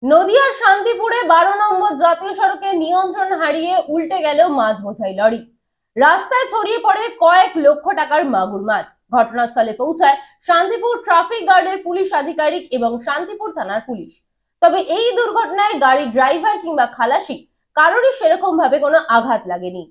নদিয়ার শান্তিপুরে 12 নম্বর জাতীয় সড়কে নিয়ন্ত্রণ হারিয়ে উল্টে গেল মাছ বোঝাই লরি। রাস্তায় ছড়িয়ে পড়ে কয়েক লক্ষ টাকার মাগুর মাছ। ঘটনাস্থলে পৌঁছায় শান্তিপুর ট্রাফিক গার্ডের পুলিশ আধিকারিক এবং শান্তিপুর থানার পুলিশ। তবে এই দুর্ঘটনায় গাড়ির ড্রাইভার কিংবা খালাসি কারোরই সেরকম ভাবে কোনো আঘাত লাগেনি।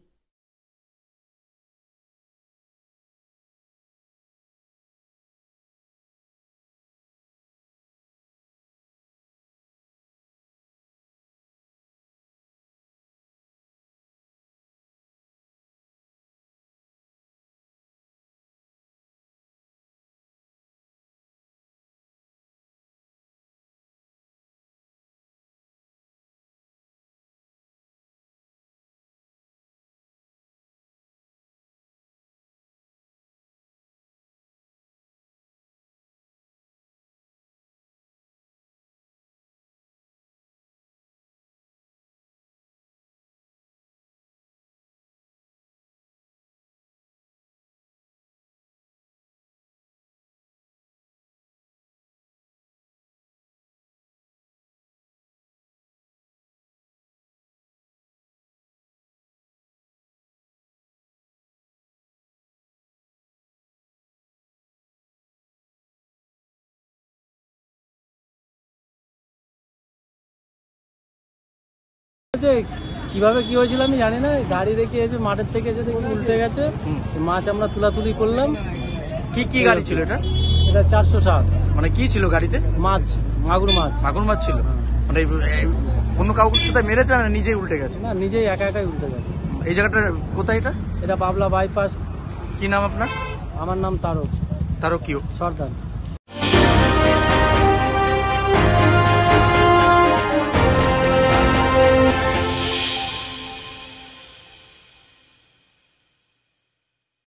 কিভাবে কি হয়েছিল আমি জানি না। গাড়ি রেখে এসে মাঠের থেকে এসে দেখি উল্টে গেছে। মাছ আমরা তুলাতুলি করলাম। কি গাড়ি ছিল এটা? এটা 407। মানে কি ছিল গাড়িতে? মাছ, মাগুর মাছ। মাগুর মাছ ছিল। মানে অন্য কাউকে সাথে মেরেছে না নিজেই উল্টে গেছে? না, নিজেই একাই উল্টে গেছে। এই জায়গাটা কোথায় এটা? এটা বাবলা বাইপাস। কি নাম আপনার? আমার নাম তারক কি সর্দার।